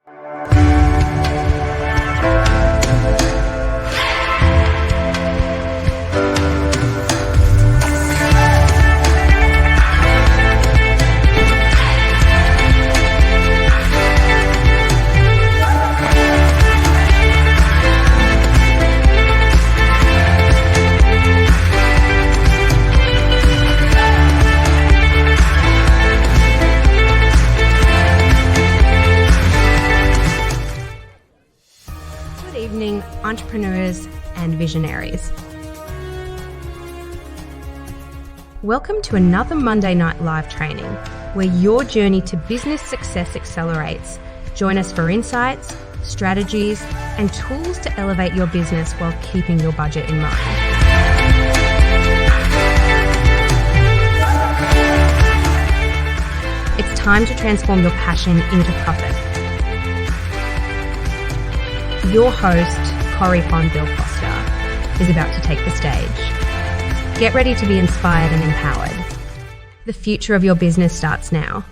Good evening, entrepreneurs and visionaries. Welcome to another Monday Night Live training where your journey to business success accelerates. Join us for insights, strategies, and tools to elevate your business while keeping your budget in mind. It's time to transform your passion into profit. Your host, Corey Bill Foster, is about to take the stage. Get ready to be inspired and empowered. The future of your business starts now.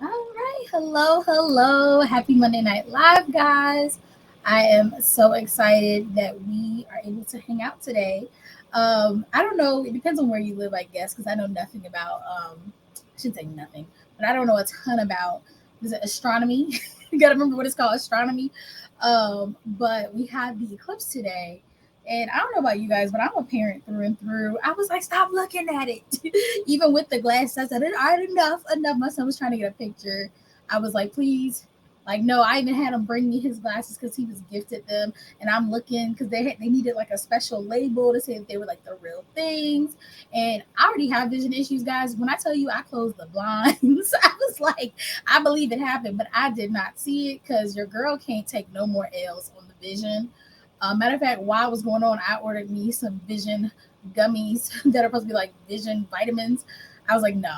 All right. Hello. Happy Monday Night Live, guys. I am so excited that we are able to hang out today. I don't know. It depends on where you live, I guess, because I know nothing about, I shouldn't say nothing, but I don't know a ton about, is it astronomy? You got to remember what it's called, astronomy. But we had the eclipse today. And I don't know about you guys, but I'm a parent through and through. I was like, stop looking at it. Even with the glasses, I said, all right, enough. My son was trying to get a picture. I was like, please. Like, no, I even had him bring me his glasses because he was gifted them. And I'm looking because they needed like a special label to say that they were like the real things. And I already have vision issues, guys. When I tell you I closed the blinds, I was like, I believe it happened, but I did not see it because your girl can't take no more L's on the vision. Matter of fact, while it was going on, I ordered me some vision gummies that are supposed to be like vision vitamins. I was like, no,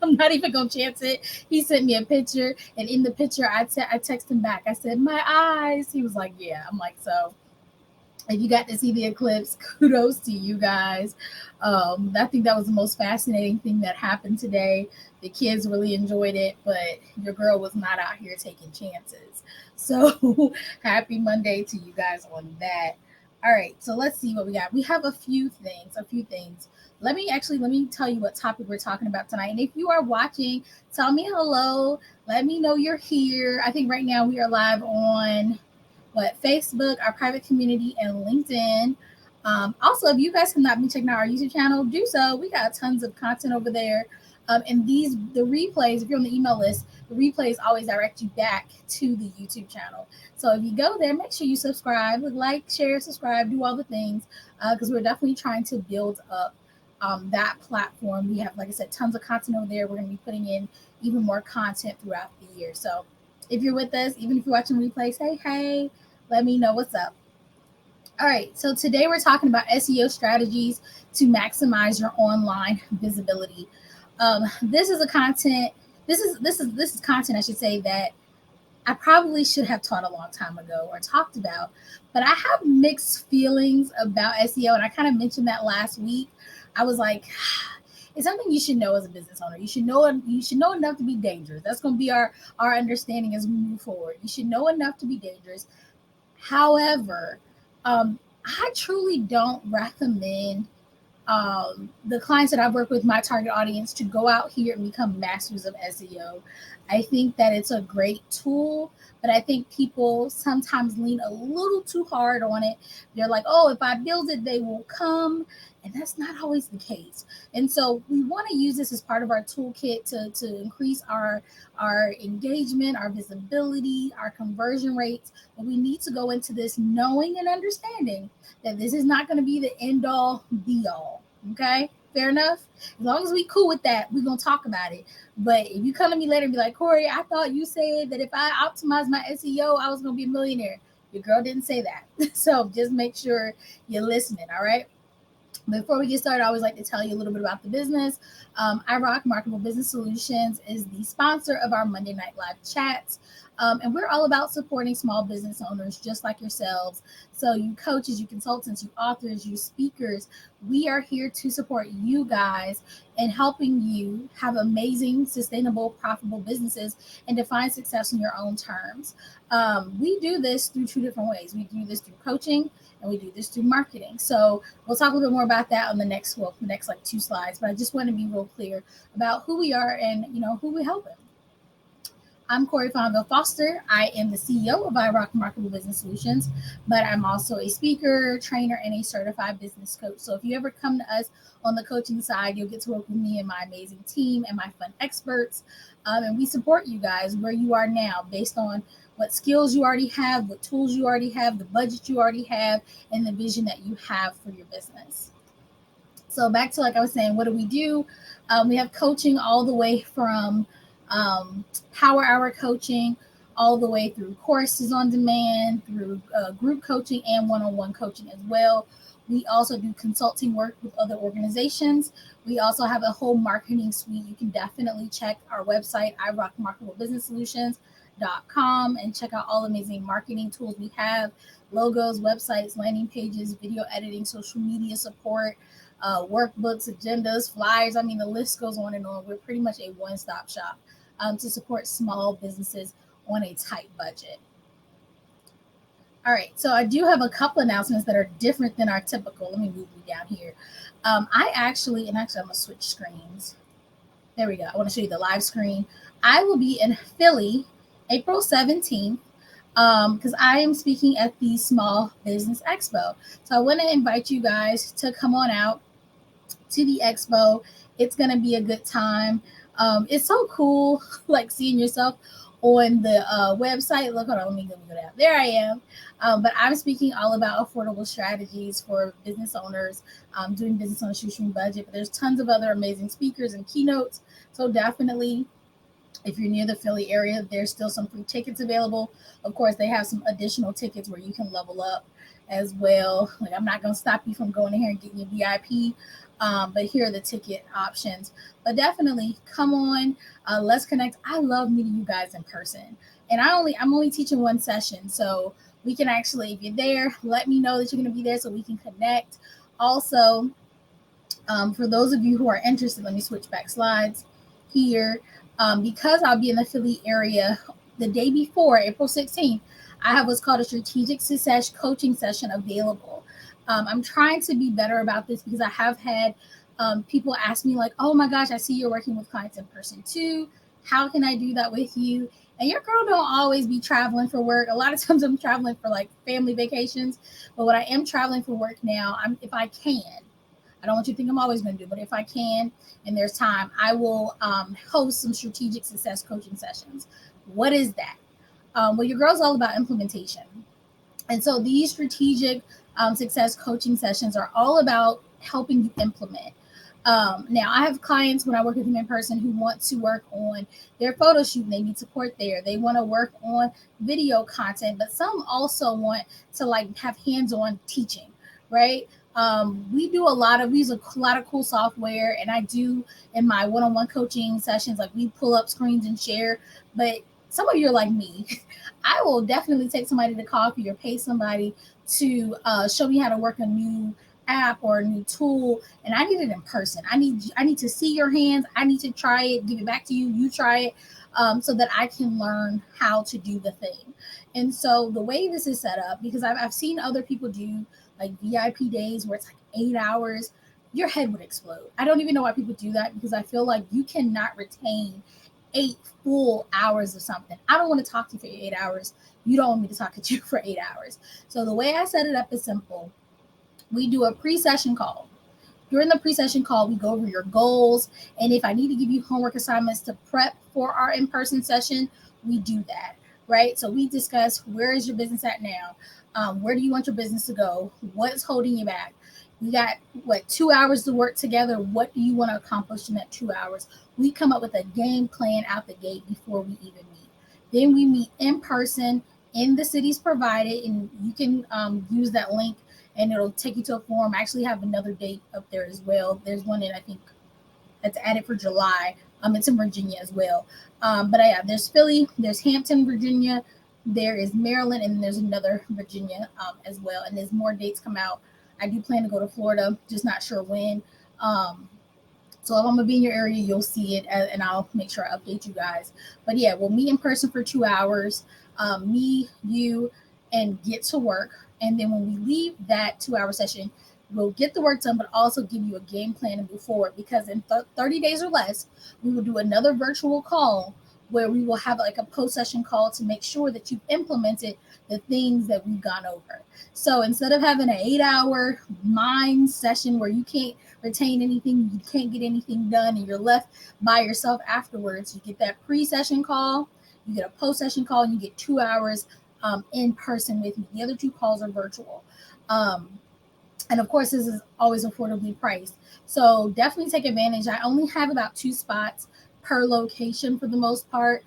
I'm not even going to chance it. He sent me a picture, and in the picture, I texted him back. I said, my eyes. He was like, yeah. I'm like, so if you got to see the eclipse, kudos to you guys. I think that was the most fascinating thing that happened today. The kids really enjoyed it, but your girl was not out here taking chances. So happy Monday to you guys on that. All right, so let's see what we got. We have a few things. Let me tell you what topic we're talking about tonight. And if you are watching, tell me hello. Let me know you're here. I think right now we are live on Facebook, our private community, and LinkedIn. Also, if you guys have not been checking out our YouTube channel, do so. We got tons of content over there. And the replays, if you're on the email list, the replays always direct you back to the YouTube channel. So if you go there, make sure you subscribe, like, share, subscribe, do all the things, because we're definitely trying to build up that platform. We have, like I said, tons of content over there. We're going to be putting in even more content throughout the year. So if you're with us, even if you're watching replays, hey, let me know what's up. All right, so today we're talking about SEO strategies to maximize your online visibility. This is content I should say that I probably should have taught a long time ago or talked about, but I have mixed feelings about SEO, and I kind of mentioned that last week. I was like, it's something you should know as a business owner. You should know enough to be dangerous. That's going to be our understanding as we move forward. You should know enough to be dangerous. However, I truly don't recommend the clients that I've worked with, my target audience, to go out here and become masters of SEO. I think that it's a great tool, but I think people sometimes lean a little too hard on it. They're like, oh, if I build it, they will come. And that's not always the case. And so we want to use this as part of our toolkit to increase our engagement, our visibility, our conversion rates. But we need to go into this knowing and understanding that this is not going to be the end all be all. Okay, fair enough. As long as we cool with that, we're going to talk about it. But if you come to me later and be like, Corey, I thought you said that if I optimize my SEO, I was going to be a millionaire. Your girl didn't say that. So just make sure you're listening. All right. Before we get started, I always like to tell you a little bit about the business. iRock Marketable Business Solutions is the sponsor of our Monday Night Live chats. And we're all about supporting small business owners just like yourselves. So, you coaches, you consultants, you authors, you speakers, we are here to support you guys in helping you have amazing, sustainable, profitable businesses and define success in your own terms. We do this through two different ways. We do this through coaching and we do this through marketing. So we'll talk a little bit more about that on the next like 2 slides. But I just want to be real clear about who we are and who we helping. I'm Corey Fonville Foster. I am the CEO of iRock Marketable Business Solutions, but I'm also a speaker, trainer, and a certified business coach. So if you ever come to us on the coaching side, you'll get to work with me and my amazing team and my fun experts. And we support you guys where you are now based on what skills you already have, what tools you already have, the budget you already have, and the vision that you have for your business. So back to, like I was saying, what do? We have coaching all the way from power hour coaching, all the way through courses on demand, through group coaching and one-on-one coaching as well. We also do consulting work with other organizations. We also have a whole marketing suite. You can definitely check our website, iRockMarketableBusinessSolutions.com, and check out all the amazing marketing tools we have: logos, websites, landing pages, video editing, social media support, workbooks, agendas, flyers. I mean, the list goes on and on. We're pretty much a one-stop shop to support small businesses on a tight budget. All right, so I do have a couple announcements that are different than our typical. Let me move you down here. I'm gonna switch screens. There we go. I want to show you the live screen. I will be in Philly, April 17th, because I am speaking at the Small Business Expo. So I want to invite you guys to come on out to the expo. It's going to be a good time. It's so cool, like seeing yourself on the website. Look, hold on, let me go down. There I am. But I'm speaking all about affordable strategies for business owners, doing business on a shoestring budget. But there's tons of other amazing speakers and keynotes. So definitely, if you're near the Philly area, there's still some free tickets available. Of course, they have some additional tickets where you can level up as well. Like, I'm not going to stop you from going in here and getting your VIP. But here are the ticket options. But definitely come on, let's connect. I love meeting you guys in person. And I'm only teaching one session. So we can actually, if you're there, let me know that you're going to be there so we can connect. Also, for those of you who are interested, let me switch back slides here. Because I'll be in the Philly area the day before, April 16th, I have what's called a strategic success coaching session available. I'm trying to be better about this because I have had people ask me like, oh my gosh, I see you're working with clients in person too. How can I do that with you? And your girl don't always be traveling for work. A lot of times I'm traveling for like family vacations. But when I am traveling for work now, if I can, I don't want you to think I'm always going to do, but if I can and there's time, I will host some strategic success coaching sessions. What is that? Well, your girl's all about implementation. And so these strategic success coaching sessions are all about helping you implement. Now, I have clients when I work with them in person who want to work on their photo shoot and they need support there. They want to work on video content, but some also want to like have hands-on teaching, right? We use a lot of cool software, and I do in my one-on-one coaching sessions, like we pull up screens and share. But some of you are like me. I will definitely take somebody to coffee or pay somebody to show me how to work a new app or a new tool, and I need it in person. I need to see your hands. I need to try it, give it back to you. You try it, so that I can learn how to do the thing. And so the way this is set up, because I've seen other people do like VIP days where it's like 8 hours, your head would explode. I don't even know why people do that, because I feel like you cannot retain 8 full hours of something. I don't want to talk to you for 8 hours. You don't want me to talk to you for 8 hours. So the way I set it up is simple. We do a pre-session call. During the pre-session call, we go over your goals. And if I need to give you homework assignments to prep for our in-person session, we do that, right? So we discuss, where is your business at now? Where do you want your business to go? What's holding you back? We got 2 hours to work together. What do you want to accomplish in that 2 hours? We come up with a game plan out the gate before we even meet. Then we meet in person in the cities provided, and you can use that link and it'll take you to a forum. I actually have another date up there as well. There's one in, I think, that's added for July. It's in Virginia as well. But yeah, there's Philly, there's Hampton, Virginia, there is Maryland, and there's another Virginia as well. And there's more dates come out. I do plan to go to Florida, just not sure when. So if I'm gonna be in your area, you'll see it, and I'll make sure I update you guys. But yeah, we'll meet in person for 2 hours. Me, you, and get to work. And then when we leave that 2 hour session, we'll get the work done, but also give you a game plan to move forward. Because in 30 days or less, we will do another virtual call where we will have like a post session call to make sure that you've implemented the things that we've gone over. So instead of having an 8 hour mind session where you can't retain anything, you can't get anything done, and you're left by yourself afterwards, you get that pre-session call, you get a post-session call, and you get 2 hours in person with me. The other two calls are virtual. And of course, this is always affordably priced. So definitely take advantage. I only have about 2 spots per location for the most part,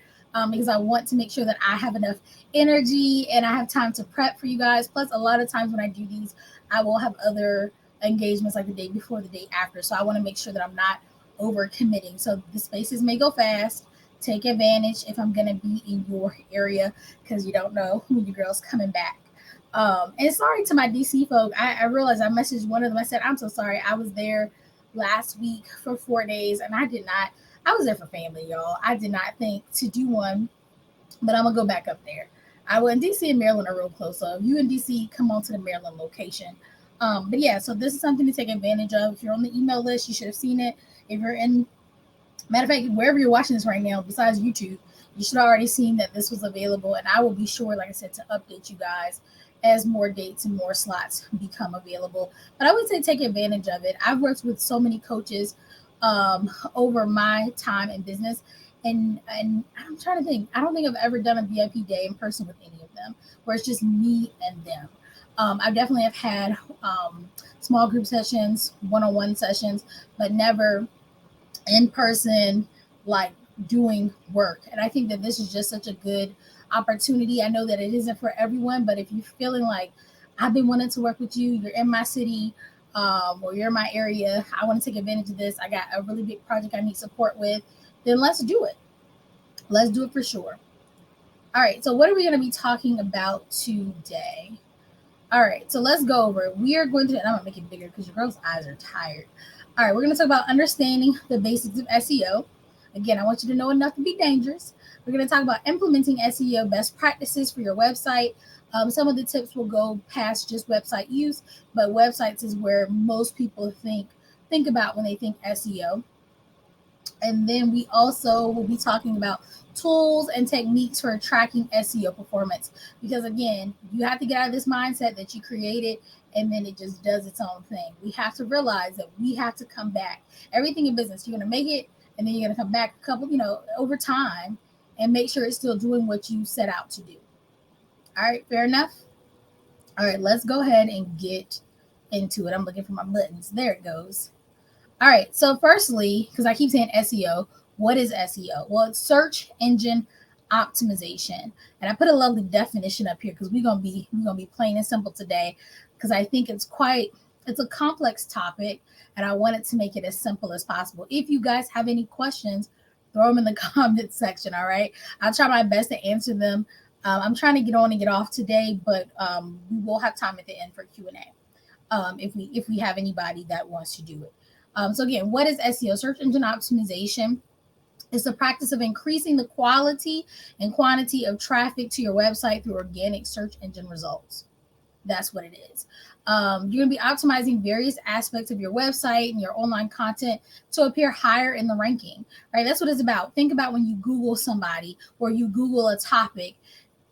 because I want to make sure that I have enough energy and I have time to prep for you guys. Plus, a lot of times when I do these, I will have other engagements like the day before, the day after. So I want to make sure that I'm not over committing. So the spaces may go fast. Take advantage if I'm going to be in your area, because you don't know when your girl's coming back. And sorry to my DC folk. I realized I messaged one of them. I said, I'm so sorry. I was there last week for 4 days, and I was there for family, y'all. I did not think to do one, but I'm going to go back up there. DC and Maryland are real close. So if you in DC, come on to the Maryland location. But yeah, so this is something to take advantage of. If you're on the email list, you should have seen it. If you're in, matter of fact, wherever you're watching this right now, besides YouTube, you should have already seen that this was available. And I will be sure, like I said, to update you guys as more dates and more slots become available. But I would say take advantage of it. I've worked with so many coaches over my time in business. And I'm trying to think. I don't think I've ever done a VIP day in person with any of them, where it's just me and them. I definitely have had small group sessions, one-on-one sessions, but never in person, like doing work. And I think that this is just such a good opportunity. I know that it isn't for everyone, but if you're feeling like I've been wanting to work with you, you're in my city, or you're in my area, I want to take advantage of this, I got a really big project I need support with, then let's do it. Let's do it for sure. All right, so what are we going to be talking about today? All right, so let's go over it. We are going to, and I'm going to make it bigger because your girl's eyes are tired. All right, we're going to talk about understanding the basics of SEO. Again, I want you to know enough to be dangerous. We're going to talk about implementing SEO best practices for your website. Some of the tips will go past just website use, but websites is where most people think about when they think SEO. And then we also will be talking about tools and techniques for tracking SEO performance. Because again, you have to get out of this mindset that you created and then it just does its own thing. We have to realize that we have to come back. Everything in business, you're going to make it and then you're going to come back over time and make sure it's still doing what you set out to do. All right, fair enough? All right, let's go ahead and get into it. I'm looking for my buttons. There it goes. All right, so firstly, because I keep saying SEO, what is SEO? Well, it's search engine optimization. And I put a lovely definition up here because we're gonna be plain and simple today, because I think it's a complex topic and I wanted to make it as simple as possible. If you guys have any questions, throw them in the comment section. All right, I'll try my best to answer them. I'm trying to get on and get off today, but we will have time at the end for Q&A if we have anybody that wants to do it. So again, what is SEO? Search engine optimization is the practice of increasing the quality and quantity of traffic to your website through organic search engine results. That's what it is. You're going to be optimizing various aspects of your website and your online content to appear higher in the ranking, right? That's what it's about. Think about when you Google somebody or you Google a topic.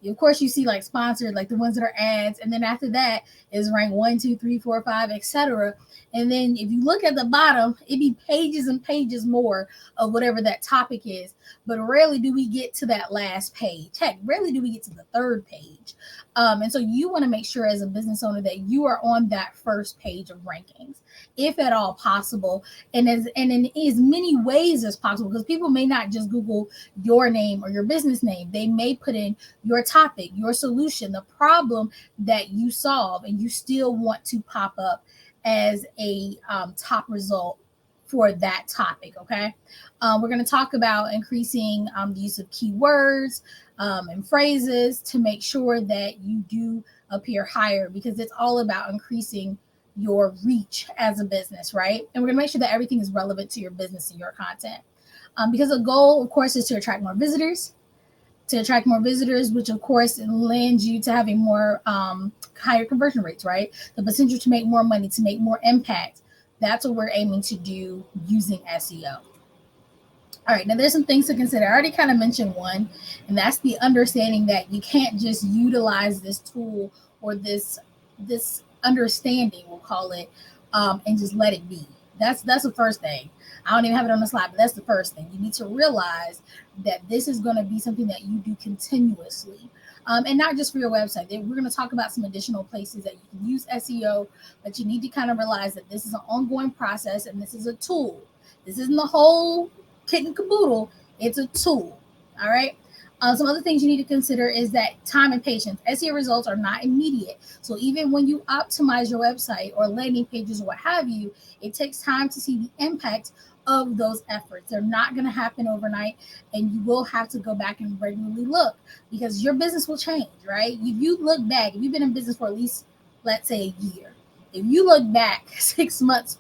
Of course, you see like sponsored, like the ones that are ads. And then after that is rank 1, 2, 3, 4, 5, etc. And then if you look at the bottom, it'd be pages and pages more of whatever that topic is. But rarely do we get to that last page. Heck, rarely do we get to the third page. And so you want to make sure as a business owner that you are on that first page of rankings, if at all possible, and in as many ways as possible, because people may not just Google your name or your business name. They may put in your topic, your solution, the problem that you solve, and you still want to pop up as a top result for that topic. Okay. We're going to talk about increasing the use of keywords and phrases to make sure that you do appear higher, because it's all about increasing your reach as a business, right? And we're going to make sure that everything is relevant to your business and your content. Because the goal, of course, is to attract more visitors, which of course lands you to having more higher conversion rates, right? The potential to make more money, to make more impact. That's what we're aiming to do using SEO. All right, now there's some things to consider. I already kind of mentioned one, and that's the understanding that you can't just utilize this tool or this understanding, we'll call it, and just let it be. That's the first thing. I don't even have it on the slide, but that's the first thing. You need to realize that this is going to be something that you do continuously. And not just for your website. We're going to talk about some additional places that you can use SEO, but you need to kind of realize that this is an ongoing process and this is a tool. This isn't the whole kit and caboodle. It's a tool. All right. Some other things you need to consider is that time and patience. SEO results are not immediate. So even when you optimize your website or landing pages or what have you, it takes time to see the impact of those efforts. They're not going to happen overnight, and you will have to go back and regularly look, because your business will change, right? If you look back, if you've been in business for at least, let's say, a year, if you look back 6 months,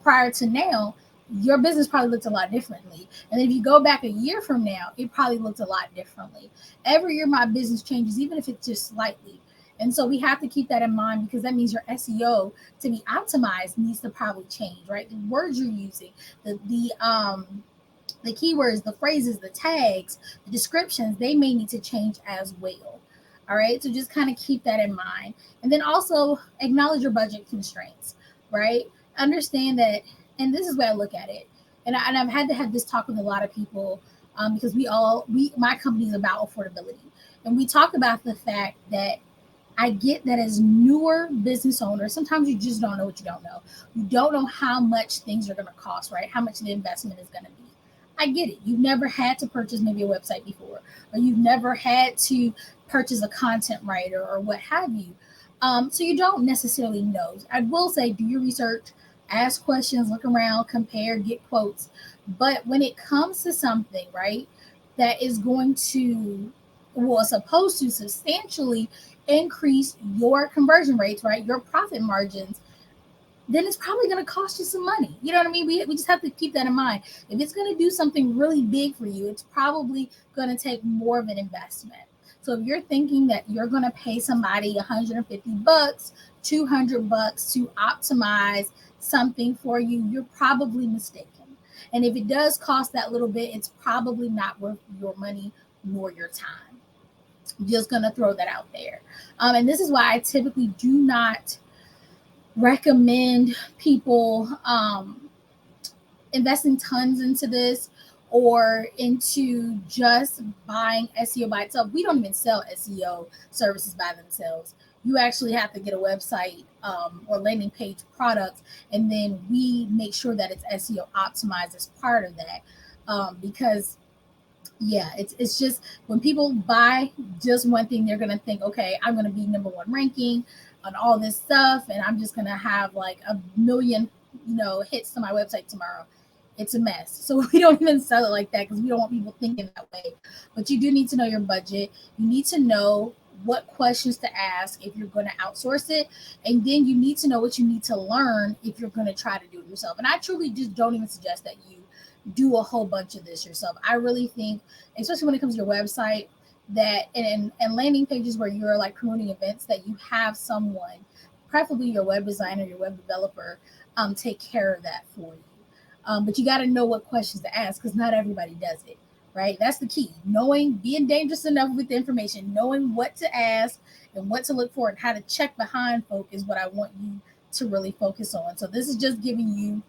prior to now, your business probably looked a lot differently. And if you go back a year from now, it probably looked a lot differently. Every year my business changes, even if it's just slightly. And so we have to keep that in mind, because that means your SEO to be optimized needs to probably change, right? The words you're using, the keywords, the phrases, the tags, the descriptions, they may need to change as well. All right. So just kind of keep that in mind. And then also acknowledge your budget constraints, right? Understand that, and this is where I look at it. And I've had to have this talk with a lot of people, because my company is about affordability. And we talk about the fact that I get that as newer business owners, sometimes you just don't know what you don't know. You don't know how much things are going to cost, right? How much the investment is going to be. I get it. You've never had to purchase maybe a website before, or you've never had to purchase a content writer or what have you. So you don't necessarily know. I will say, do your research, ask questions, look around, compare, get quotes. But when it comes to something, right, that is going to, supposed to substantially increase your conversion rates, right, your profit margins, then it's probably going to cost you some money. You know what I mean? We just have to keep that in mind. If it's going to do something really big for you, it's probably going to take more of an investment. So if you're thinking that you're going to pay somebody $150, $200 to optimize something for you, you're probably mistaken. And if it does cost that little bit, it's probably not worth your money nor your time. I'm just going to throw that out there. And this is why I typically do not recommend people investing tons into this or into just buying SEO by itself. We don't even sell SEO services by themselves. You actually have to get a website or landing page product, and then we make sure that it's SEO optimized as part of that. Because it's just when people buy just one thing, they're going to think, okay, I'm going to be number one ranking on all this stuff, and I'm just going to have like 1 million, hits to my website tomorrow. It's a mess. So we don't even sell it like that, because we don't want people thinking that way. But you do need to know your budget. You need to know what questions to ask if you're going to outsource it. And then you need to know what you need to learn if you're going to try to do it yourself. And I truly just don't even suggest that you do a whole bunch of this yourself. I really think, especially when it comes to your website, that and landing pages where you're like promoting events, that you have someone, preferably your web designer, your web developer, take care of that for you. But you got to know what questions to ask, because not everybody does it, right? That's the key. Being dangerous enough with the information, knowing what to ask and what to look for and how to check behind folk is what I want you to really focus on. So this is just giving you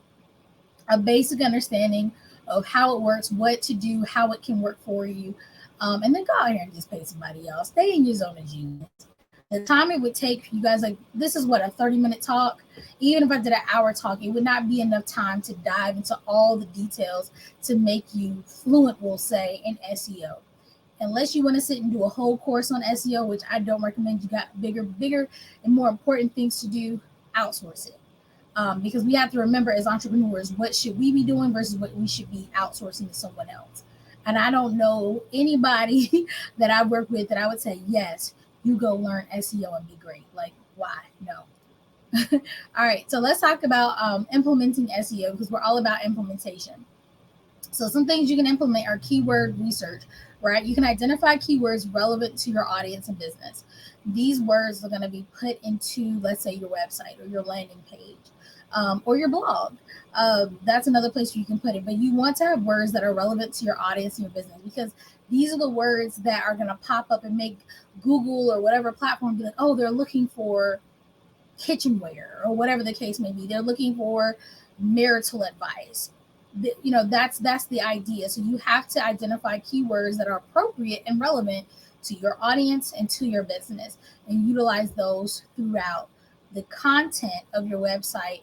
a basic understanding of how it works, what to do, how it can work for you. And then go out here and just pay somebody else. Stay in your zone of genius. The time it would take you guys, like, this is what, a 30-minute talk? Even if I did an hour talk, it would not be enough time to dive into all the details to make you fluent, we'll say, in SEO. Unless you want to sit and do a whole course on SEO, which I don't recommend. You got bigger and more important things to do, outsource it. Because we have to remember as entrepreneurs, what should we be doing versus what we should be outsourcing to someone else. And I don't know anybody that I work with that I would say, yes, you go learn SEO and be great. Like, why? No. All right, so let's talk about implementing SEO, because we're all about implementation. So some things you can implement are keyword research, right? You can identify keywords relevant to your audience and business. These words are going to be put into, let's say, your website or your landing page, or your blog. That's another place where you can put it. But you want to have words that are relevant to your audience and your business, because these are the words that are going to pop up and make Google or whatever platform be like, oh, they're looking for kitchenware or whatever the case may be. They're looking for marital advice. That's the idea. So you have to identify keywords that are appropriate and relevant to your audience and to your business, and utilize those throughout the content of your website,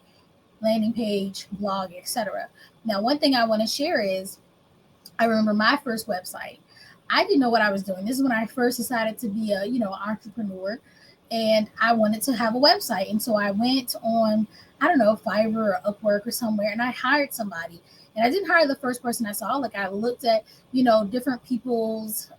landing page, blog, etc. Now, one thing I want to share is, I remember my first website. I didn't know what I was doing. This is when I first decided to be a, entrepreneur, and I wanted to have a website. And so I went on, I don't know, Fiverr or Upwork or somewhere, and I hired somebody. And I didn't hire the first person I saw. Like, I looked at, different people's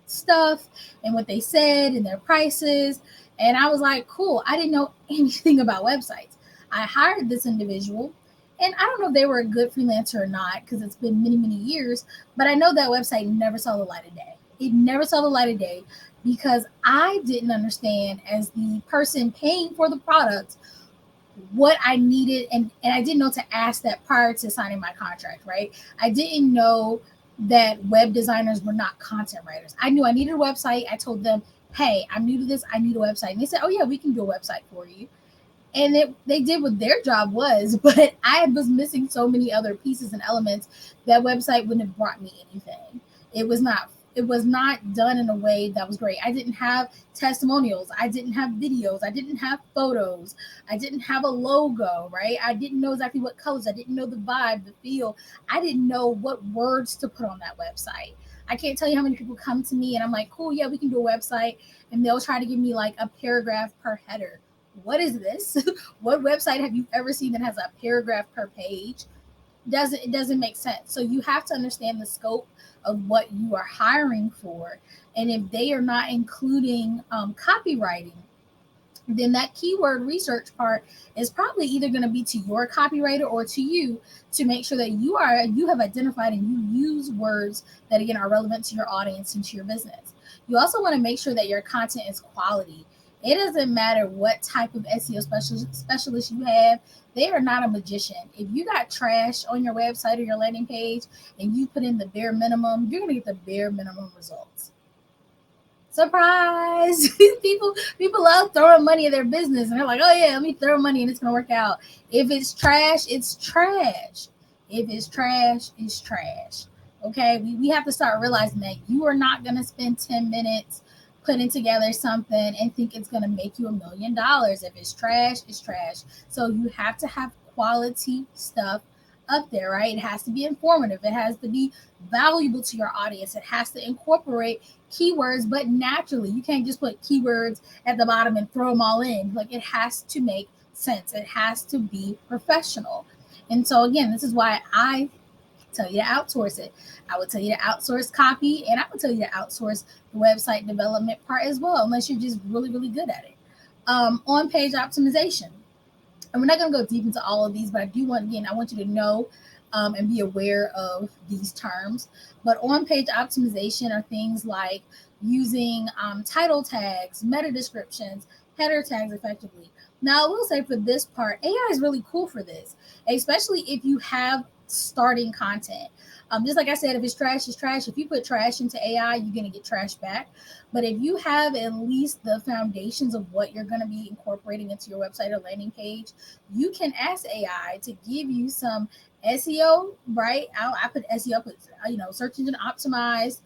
stuff and what they said and their prices. And I was like, cool. I didn't know anything about websites. I hired this individual, and I don't know if they were a good freelancer or not, because it's been many, many years, but I know that website never saw the light of day. It never saw the light of day because I didn't understand, as the person paying for the product, what I needed. And I didn't know to ask that prior to signing my contract, right? I didn't know that web designers were not content writers. I knew I needed a website. I told them, hey, I'm new to this. I need a website. And they said, oh, yeah, we can do a website for you. And they did what their job was, but I was missing so many other pieces and elements. That website wouldn't have brought me anything. It was not done in a way that was great. I didn't have testimonials. I didn't have videos. I didn't have photos. I didn't have a logo, right? I didn't know exactly what colors. I didn't know the vibe, the feel. I didn't know what words to put on that website. I can't tell you how many people come to me and I'm like, cool, yeah, we can do a website. And they'll try to give me like a paragraph per header. What is this? What website have you ever seen that has a paragraph per page? It doesn't make sense. So you have to understand the scope of what you are hiring for. And if they are not including copywriting, then that keyword research part is probably either going to be to your copywriter or to you, to make sure that you have identified and you use words that again are relevant to your audience and to your business. You also want to make sure that your content is quality. It doesn't matter what type of SEO specialist you have. They are not a magician. If you got trash on your website or your landing page and you put in the bare minimum, you're going to get the bare minimum results. Surprise. people love throwing money at their business, and they're like, oh yeah, let me throw money and it's gonna work out. If it's trash, it's trash. If it's trash, it's trash. Okay, we have to start realizing that you are not gonna spend 10 minutes putting together something and think it's gonna make you $1 million. If it's trash, it's trash. So you have to have quality stuff up there, right? It has to be informative. It has to be valuable to your audience. It has to incorporate keywords, but naturally. You can't just put keywords at the bottom and throw them all in. Like, it has to make sense. It has to be professional. And so again, this is why I tell you to outsource it. I would tell you to outsource copy, and I would tell you to outsource the website development part as well, unless you're just really, really good at it. On-page optimization. And we're not going to go deep into all of these, but I want you to know and be aware of these terms. But on-page optimization are things like using title tags, meta descriptions, header tags effectively. Now, I will say for this part, AI is really cool for this, especially if you have starting content. Just like I said, if it's trash, it's trash. If you put trash into AI, you're going to get trash back. But if you have at least the foundations of what you're going to be incorporating into your website or landing page, you can ask AI to give you some SEO, right? I put SEO, search engine optimized,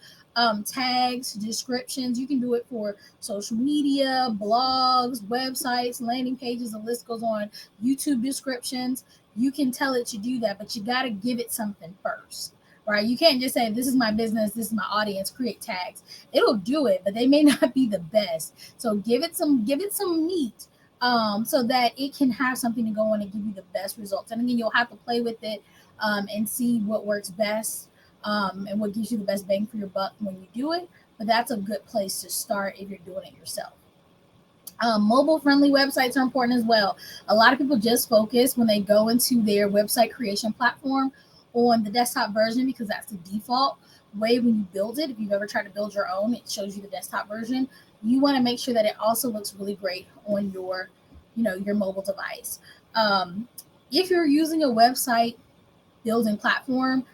tags, descriptions. You can do it for social media, blogs, websites, landing pages. The list goes on. YouTube descriptions. You can tell it to do that, but you got to give it something first, right? You can't just say, this is my business, this is my audience, create tags. It'll do it, but they may not be the best. So give it some meat so that it can have something to go on and give you the best results. And again, you'll have to play with it and see what works best and what gives you the best bang for your buck when you do it. But that's a good place to start if you're doing it yourself. Mobile friendly websites are important as well. A lot of people just focus when they go into their website creation platform on the desktop version because that's the default way when you build it. If you've ever tried to build your own, it shows you the desktop version. You want to make sure that it also looks really great on your, your mobile device. If you're using a website building platform,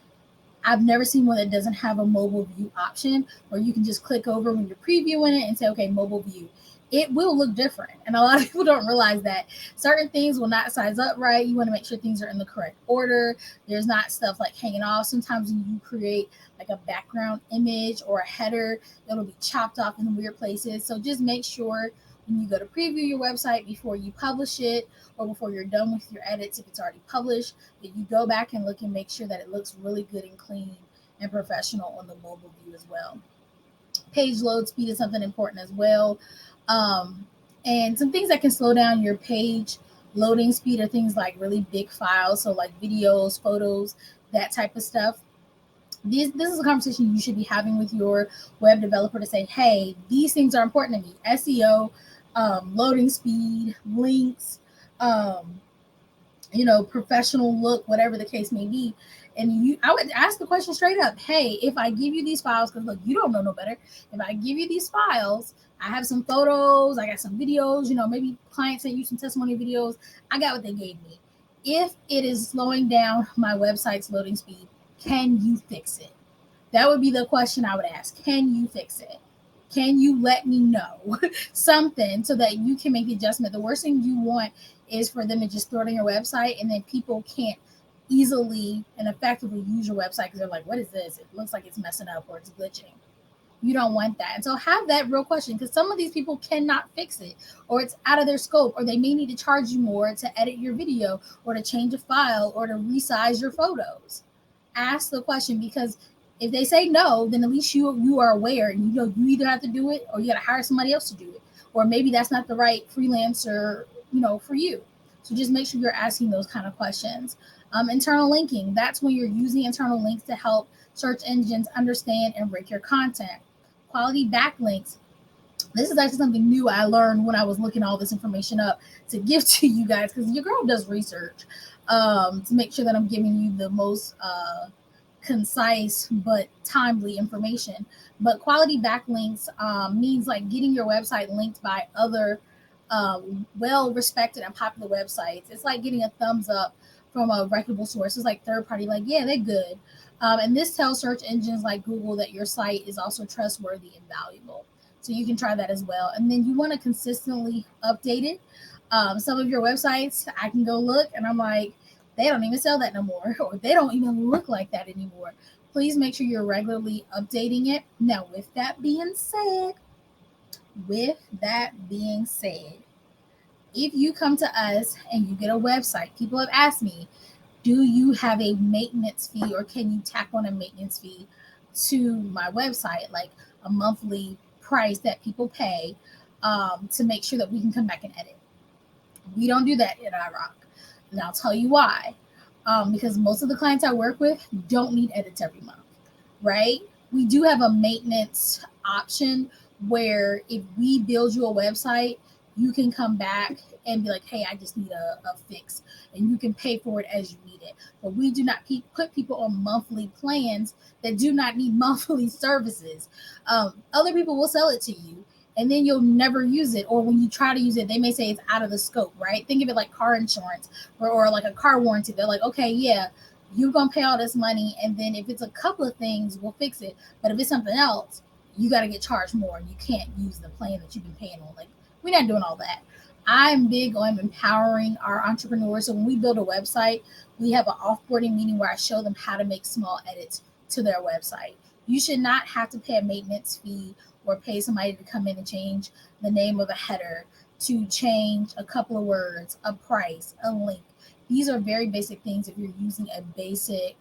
I've never seen one that doesn't have a mobile view option where you can just click over when you're previewing it and say, okay, mobile view. It will look different. And a lot of people don't realize that certain things will not size up right. You want to make sure things are in the correct order. There's not stuff like hanging off. Sometimes when you create like a background image or a header, it'll be chopped off in weird places. So just make sure when you go to preview your website before you publish it or before you're done with your edits, if it's already published, that you go back and look and make sure that it looks really good and clean and professional on the mobile view as well. Page load speed is something important as well. And some things that can slow down your page loading speed are things like really big files, so like videos, photos, that type of stuff. This is a conversation you should be having with your web developer to say, hey, these things are important to me. SEO, loading speed, links, professional look, whatever the case may be. And I would ask the question straight up, hey, if I give you these files, because look, you don't know no better. If I give you these files, I have some photos, I got some videos, maybe clients sent you some testimony videos. I got what they gave me. If it is slowing down my website's loading speed, can you fix it? That would be the question I would ask. Can you fix it? Can you let me know something so that you can make the adjustment? The worst thing you want is for them to just throw it on your website and then people can't easily and effectively use your website because they're like, what is this? It looks like it's messing up or it's glitching. You don't want that. And so have that real question, because some of these people cannot fix it, or it's out of their scope, or they may need to charge you more to edit your video or to change a file or to resize your photos. Ask the question, because if they say no, then at least you are aware, and you either have to do it or you got to hire somebody else to do it, or maybe that's not the right freelancer for you. So just make sure you're asking those kind of questions. Internal linking, that's when you're using internal links to help search engines understand and rank your content. Quality backlinks, this is actually something new I learned when I was looking all this information up to give to you guys, because your girl does research to make sure that I'm giving you the most concise but timely information. But quality backlinks means like getting your website linked by other well-respected and popular websites. It's like getting a thumbs up from a reputable source. It's like third party, like, yeah, they're good. And this tells search engines like Google that your site is also trustworthy and valuable. So you can try that as well. And then you want to consistently update it. Some of your websites, I can go look and I'm like, they don't even sell that no more, or they don't even look like that anymore. Please make sure you're regularly updating it. Now, with that being said, if you come to us and you get a website, people have asked me, do you have a maintenance fee, or can you tack on a maintenance fee to my website, like a monthly price that people pay to make sure that we can come back and edit? We don't do that at iRock. And I'll tell you why. Because most of the clients I work with don't need edits every month, right? We do have a maintenance option where if we build you a website, you can come back and be like, hey, I just need a fix. And you can pay for it as you need it. But we do not put people on monthly plans that do not need monthly services. Other people will sell it to you, and then you'll never use it. Or when you try to use it, they may say it's out of the scope, right? Think of it like car insurance or like a car warranty. They're like, okay, yeah, you're going to pay all this money, and then if it's a couple of things, we'll fix it. But if it's something else, you got to get charged more. You can't use the plan that you've been paying on. Like, we're not doing all that. I'm big on empowering our entrepreneurs. So when we build a website, we have an offboarding meeting where I show them how to make small edits to their website. You should not have to pay a maintenance fee or pay somebody to come in and change the name of a header, to change a couple of words, a price, a link. These are very basic things if you're using a basic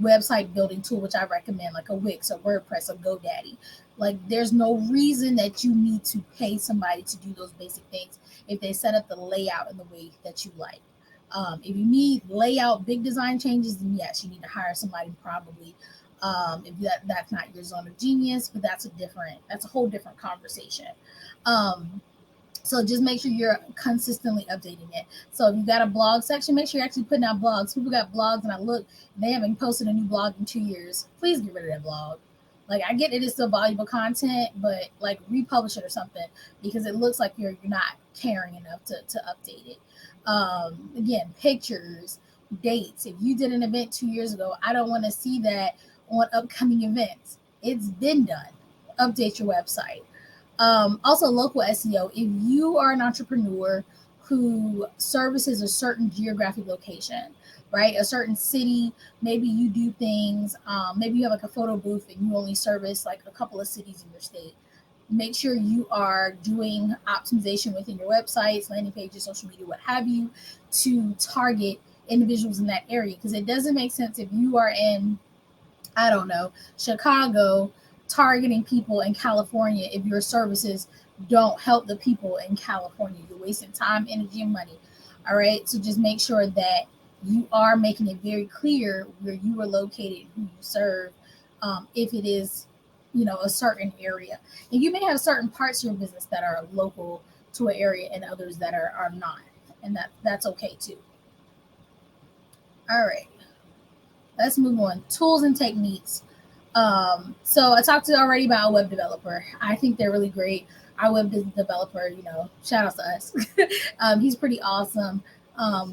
website building tool, which I recommend, like a Wix or WordPress or GoDaddy. Like, there's no reason that you need to pay somebody to do those basic things if they set up the layout in the way that you like. If you need layout, big design changes, then yes, you need to hire somebody probably. If that's not your zone of genius, but that's a whole different conversation. So just make sure you're consistently updating it. So if you got a blog section, make sure you're actually putting out blogs. People got blogs, and I look, and they haven't posted a new blog in 2 years. Please get rid of that blog. Like, I get it, it's still valuable content, but like, republish it or something, because it looks like you're not caring enough to update it. Again, pictures, dates. If you did an event 2 years ago, I don't want to see that on upcoming events. It's been done. Update your website. Also, local SEO. If you are an entrepreneur who services a certain geographic location, right, a certain city, maybe you do things, maybe you have like a photo booth and you only service like a couple of cities in your state. Make sure you are doing optimization within your websites, landing pages, social media, what have you, to target individuals in that area. Because it doesn't make sense if you are in, I don't know, Chicago, targeting people in California if your services don't help the people in California. You're wasting time, energy, and money. All right. So just make sure that you are making it very clear where you are located, who you serve, if it is, a certain area. And you may have certain parts of your business that are local to an area and others that are not. And that's okay too. All right. Let's move on. Tools and techniques. So I talked to already about a web developer. I think they're really great. Our web developer, shout out to us. He's pretty awesome.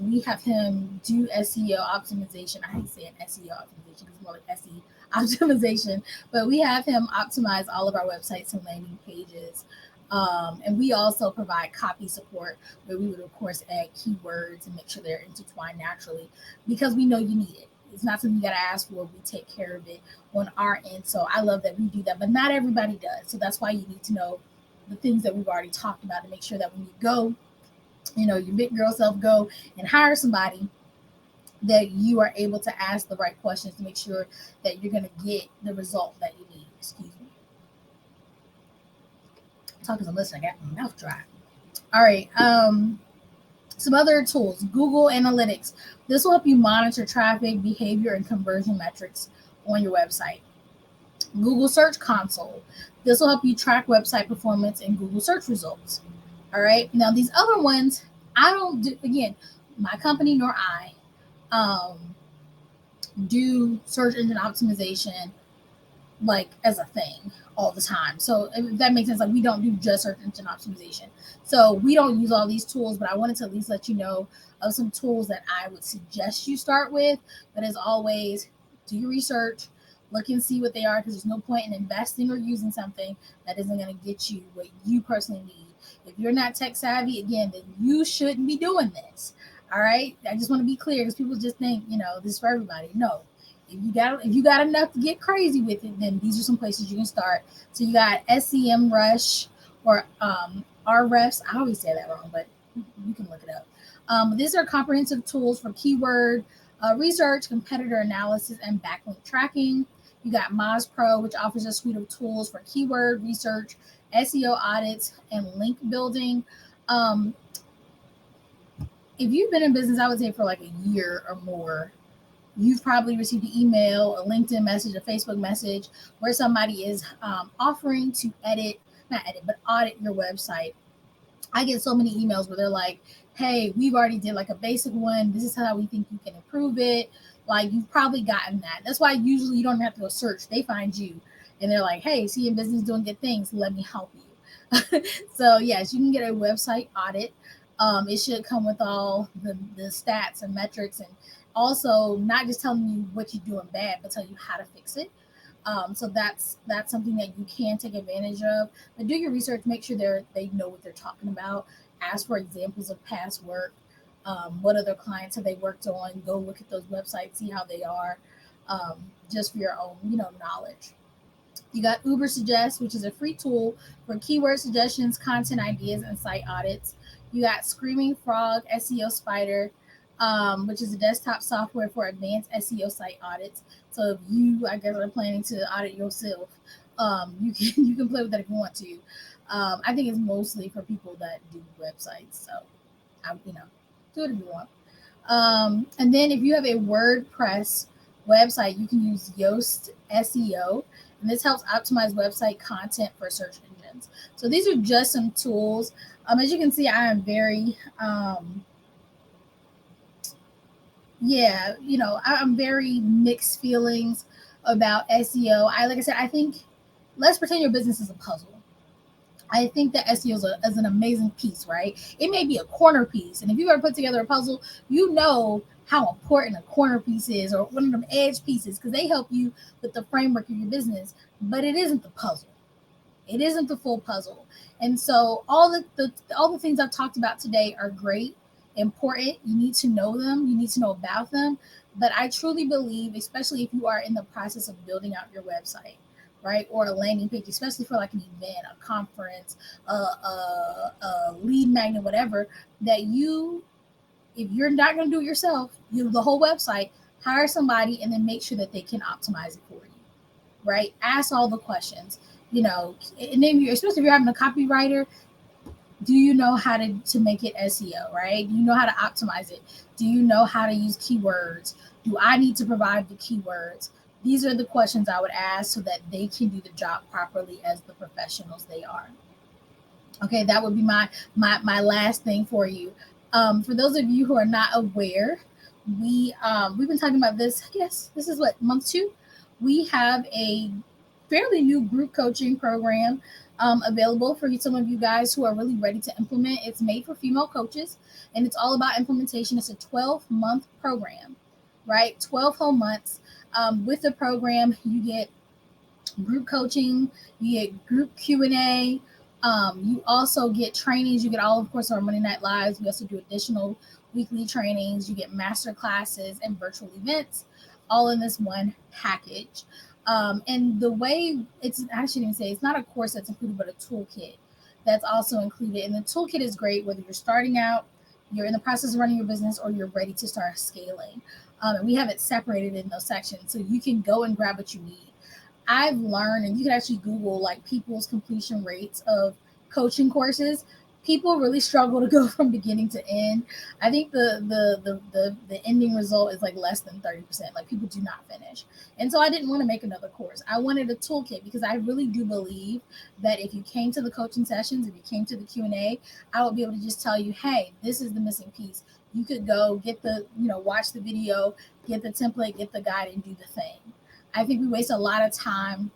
We have him do SEO optimization. I hate saying SEO optimization. It's more like SE optimization. But we have him optimize all of our websites and landing pages. And we also provide copy support, where we would, of course, add keywords and make sure they're intertwined naturally, because we know you need it. It's not something you got to ask for. We take care of it on our end. So I love that we do that, but not everybody does. So that's why you need to know the things that we've already talked about to make sure that when you go, your big girl self, go and hire somebody, that you are able to ask the right questions to make sure that you're going to get the result that you need. Excuse me. I'm talking to listen, I got my mouth dry. All right. Some other tools, Google Analytics. This will help you monitor traffic, behavior, and conversion metrics on your website. Google Search Console. This will help you track website performance and Google search results. All right. Now, these other ones, I don't do, again, my company nor I do search engine optimization like as a thing all the time. So if that makes sense, like, we don't do just search engine optimization. So we don't use all these tools, but I wanted to at least let you know of some tools that I would suggest you start with. But as always, do your research, look and see what they are, because there's no point in investing or using something that isn't going to get you what you personally need. If you're not tech savvy, again, then you shouldn't be doing this. All right. I just want to be clear, because people just think, this is for everybody. No. If you got enough to get crazy with it, then these are some places you can start. So you got SEM Rush or REFs. I always say that wrong, but you can look it up. These are comprehensive tools for keyword research, competitor analysis, and backlink tracking. You got Moz Pro, which offers a suite of tools for keyword research, SEO audits, and link building. If you've been in business, I would say for like a year or more, you've probably received an email, a LinkedIn message, a Facebook message where somebody is offering to audit your website. I get so many emails where they're like, hey, we've already did like a basic one. This is how we think you can improve it. Like, you've probably gotten that. That's why usually you don't have to go search. They find you and they're like, hey, see your business doing good things. Let me help you. So yes, you can get a website audit. It should come with all the stats and metrics, and also not just telling you what you're doing bad, but tell you how to fix it. So that's something that you can take advantage of. But do your research, make sure they know what they're talking about. Ask for examples of past work. What other clients have they worked on? Go look at those websites, see how they are, just for your own, knowledge. You got Uber Suggest, which is a free tool for keyword suggestions, content ideas, and site audits. You got Screaming Frog, SEO Spider. which is a desktop software for advanced SEO site audits. So if you, I guess, are planning to audit yourself, you can play with that if you want to. I think it's mostly for people that do websites. So, do it if you want. And then if you have a WordPress website, you can use Yoast SEO, and this helps optimize website content for search engines. So these are just some tools. As you can see, I am very, I'm very mixed feelings about SEO. Like I said, I think let's pretend your business is a puzzle. I think that SEO is an amazing piece, right? It may be a corner piece. And if you ever put together a puzzle, you know how important a corner piece is or one of them edge pieces because they help you with the framework of your business. But it isn't the puzzle. It isn't the full puzzle. And so all the things I've talked about today are great, important. You need to know them. You need to know about them. But I truly believe, especially if you are in the process of building out your website, right, or a landing page, especially for like an event, a conference, a lead magnet, whatever, that if you're not going to do it yourself, the whole website, hire somebody and then make sure that they can optimize it for you, right? Ask all the questions, and then especially if you're having a copywriter, do you know how to make it SEO, right? Do you know how to optimize it? Do you know how to use keywords? Do I need to provide the keywords? These are the questions I would ask so that they can do the job properly as the professionals they are. Okay, that would be my last thing for you. For those of you who are not aware, we've been talking about this. I guess this is what, month 2. We have a fairly new group coaching program available for some of you guys who are really ready to implement. It's made for female coaches, and it's all about implementation. It's a 12-month program, right? 12 whole months. With the program, you get group coaching, you get group Q&A. You also get trainings. You get all, of course, our Monday Night Lives. We also do additional weekly trainings. You get master classes and virtual events, all in this one package. And the way I shouldn't even say it's not a course that's included, but a toolkit that's also included. And the toolkit is great whether you're starting out, you're in the process of running your business, or you're ready to start scaling. And we have it separated in those sections, so you can go and grab what you need. I've learned, and you can actually Google like people's completion rates of coaching courses. People really struggle to go from beginning to end. I think the ending result is like less than 30%. Like people do not finish. And so I didn't want to make another course. I wanted a toolkit because I really do believe that if you came to the coaching sessions, if you came to the Q&A, I would be able to just tell you, hey, this is the missing piece. You could go get watch the video, get the template, get the guide, and do the thing. I think we waste a lot of time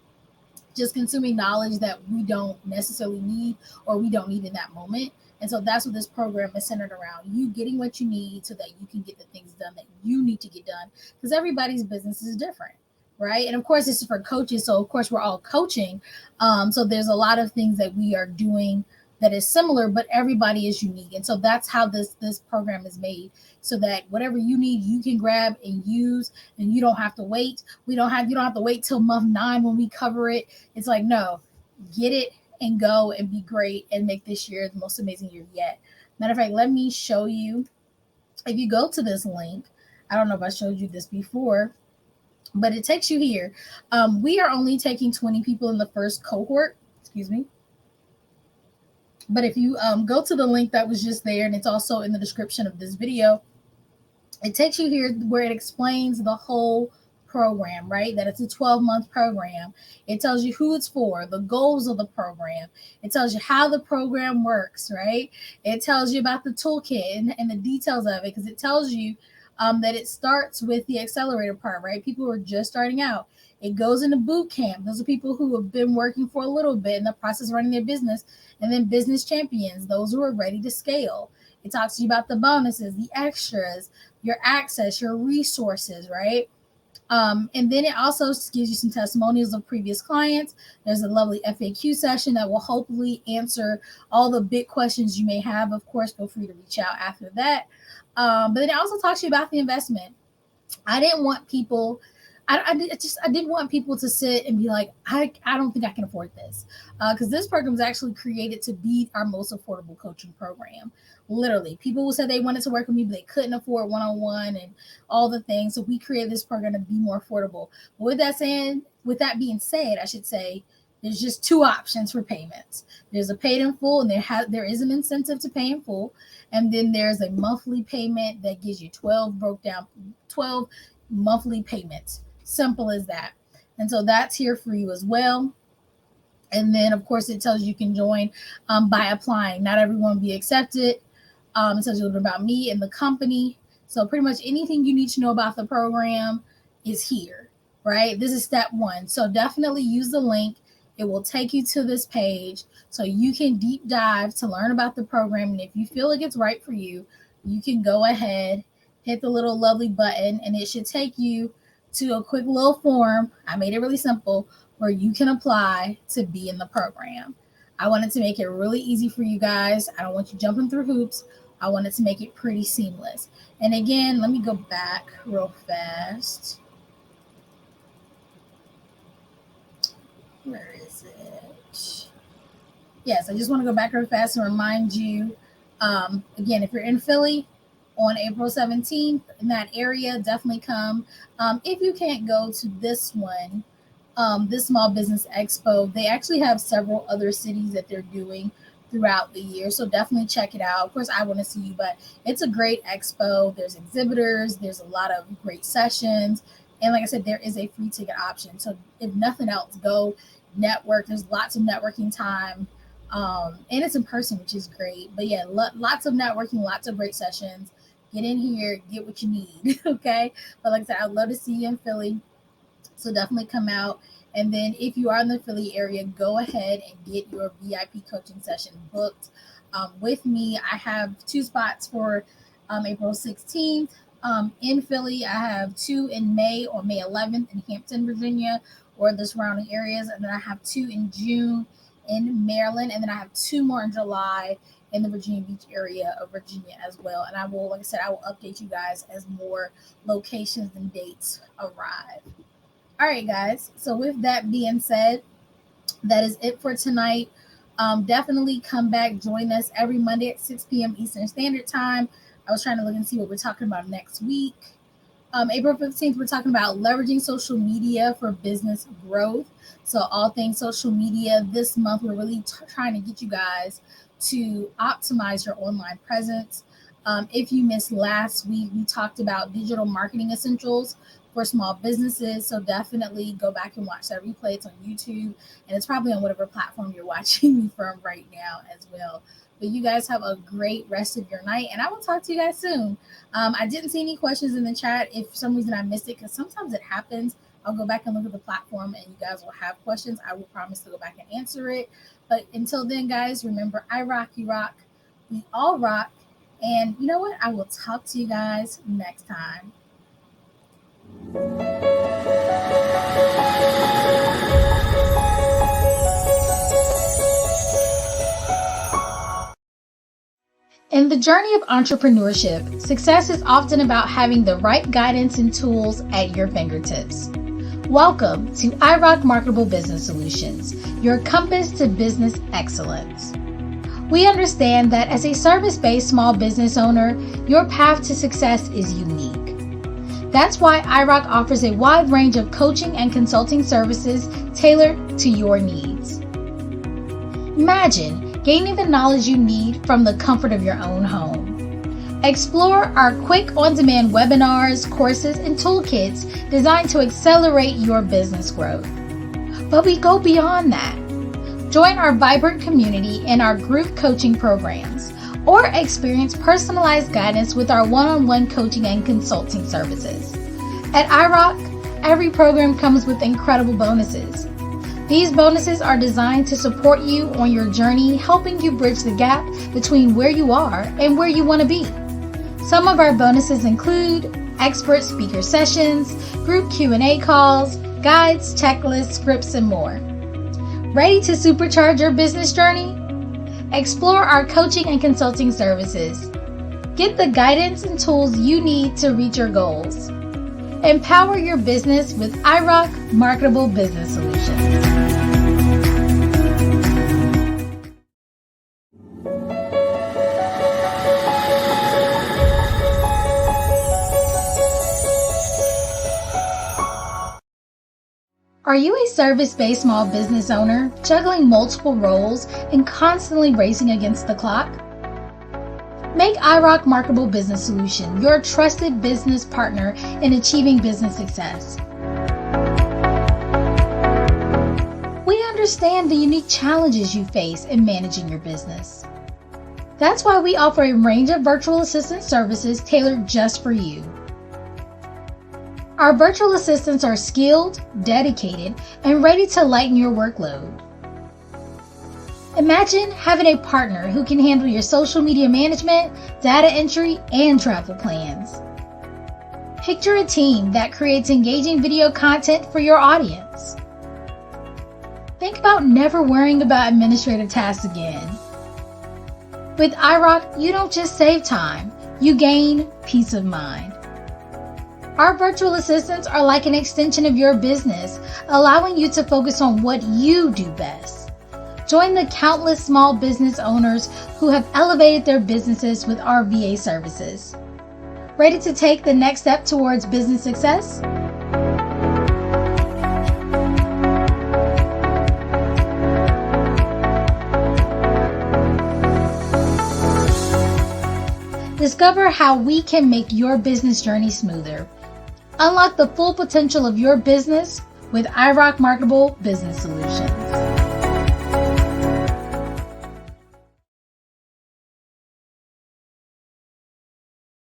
just consuming knowledge that we don't necessarily need or we don't need in that moment. And so that's what this program is centered around, you getting what you need so that you can get the things done that you need to get done, because everybody's business is different, right? And of course, this is for coaches. So of course, we're all coaching. So there's a lot of things that we are doing that is similar, but everybody is unique. And so that's how this program is made, so that whatever you need, you can grab and use, and you don't have to wait. You don't have to wait till month 9 when we cover it. It's like, no, get it and go and be great and make this year the most amazing year yet. Matter of fact, let me show you. If you go to this link, I don't know if I showed you this before, but it takes you here. We are only taking 20 people in the first cohort. Excuse me. But if you go to the link that was just there, and it's also in the description of this video, it takes you here where it explains the whole program, right? That it's a 12-month program. It tells you who it's for, the goals of the program. It tells you how the program works, right? It tells you about the toolkit and the details of it, because it tells you that it starts with the accelerator part, right? People who are just starting out. It goes into boot camp. Those are people who have been working for a little bit in the process of running their business. And then business champions, those who are ready to scale. It talks to you about the bonuses, the extras, your access, your resources, right? And then it also gives you some testimonials of previous clients. There's a lovely FAQ session that will hopefully answer all the big questions you may have. Of course, feel free to reach out after that. But then it also talks to you about the investment. I didn't want people I didn't want people to sit and be like, I don't think I can afford this, because this program is actually created to be our most affordable coaching program. Literally, people who said they wanted to work with me, but they couldn't afford one-on-one and all the things. So we created this program to be more affordable. But with that being said, I should say there's just two options for payments. There's a paid in full, and there is an incentive to pay in full, and then there's a monthly payment that gives you 12 monthly payments. Simple as that. And so that's here for you as well. And then, of course, it tells you can join by applying. Not everyone will be accepted. It tells you a little bit about me and the company. So pretty much anything you need to know about the program is here, right? This is step one. So definitely use the link. It will take you to this page so you can deep dive to learn about the program. And if you feel like it's right for you, you can go ahead, hit the little lovely button, and it should take you to a quick little form. I made it really simple where you can apply to be in the program. I wanted to make it really easy for you guys. I don't want you jumping through hoops. I wanted to make it pretty seamless. And again, let me go back real fast. Where is it? Yes, I just want to go back real fast and remind you, again, if you're in Philly, on April 17th in that area, definitely come. If you can't go to this one, this Small Business Expo, they actually have several other cities that they're doing throughout the year. So definitely check it out. Of course, I want to see you, but it's a great expo. There's exhibitors. There's a lot of great sessions. And like I said, there is a free ticket option. So if nothing else, go network. There's lots of networking time. And it's in person, which is great. But yeah, lots of networking, lots of great sessions. Get in here, get what you need, okay? But like I said, I'd love to see you in Philly. So definitely come out. And then if you are in the Philly area, go ahead and get your VIP coaching session booked with me. I have 2 spots for April 16th in Philly. I have 2 in May or May 11th in Hampton, Virginia, or the surrounding areas. And then I have 2 in June in Maryland. And then I have 2 more in July in the Virginia Beach area of Virginia as well. And I will, like I said, I will update you guys as more locations and dates arrive. All right, guys. So with that being said, that is it for tonight. Definitely come back, join us every Monday at 6 p.m. Eastern Standard Time. I was trying to look and see what we're talking about next week. April 15th, we're talking about leveraging social media for business growth. So all things social media. This month, we're really trying to get you guys to optimize your online presence. If you missed last week, we talked about digital marketing essentials for small businesses. So definitely go back and watch that replay. It's on YouTube, and it's probably on whatever platform you're watching me from right now as well. But you guys have a great rest of your night, and I will talk to you guys soon. I didn't see any questions in the chat. If for some reason I missed it, because sometimes it happens, I'll go back and look at the platform and you guys will have questions. I will promise to go back and answer it. But until then, guys, remember, I rock, you rock, we all rock. And you know what? I will talk to you guys next time. In the journey of entrepreneurship, success is often about having the right guidance and tools at your fingertips. Welcome to iRock Marketable Business Solutions, your compass to business excellence. We understand that as a service-based small business owner, your path to success is unique. That's why iRock offers a wide range of coaching and consulting services tailored to your needs. Imagine gaining the knowledge you need from the comfort of your own home. Explore our quick on-demand webinars, courses, and toolkits designed to accelerate your business growth. But we go beyond that. Join our vibrant community in our group coaching programs, or experience personalized guidance with our one-on-one coaching and consulting services. At iRock, every program comes with incredible bonuses. These bonuses are designed to support you on your journey, helping you bridge the gap between where you are and where you want to be. Some of our bonuses include expert speaker sessions, group Q&A calls, guides, checklists, scripts, and more. Ready to supercharge your business journey? Explore our coaching and consulting services. Get the guidance and tools you need to reach your goals. Empower your business with iRock Marketable Business Solutions. Are you a service-based small business owner juggling multiple roles and constantly racing against the clock? Make iRock Marketable Business Solution your trusted business partner in achieving business success. We understand the unique challenges you face in managing your business. That's why we offer a range of virtual assistant services tailored just for you. Our virtual assistants are skilled, dedicated, and ready to lighten your workload. Imagine having a partner who can handle your social media management, data entry, and travel plans. Picture a team that creates engaging video content for your audience. Think about never worrying about administrative tasks again. With iRock, you don't just save time, you gain peace of mind. Our virtual assistants are like an extension of your business, allowing you to focus on what you do best. Join the countless small business owners who have elevated their businesses with our VA services. Ready to take the next step towards business success? Discover how we can make your business journey smoother. Unlock the full potential of your business with iRock Marketable Business Solutions.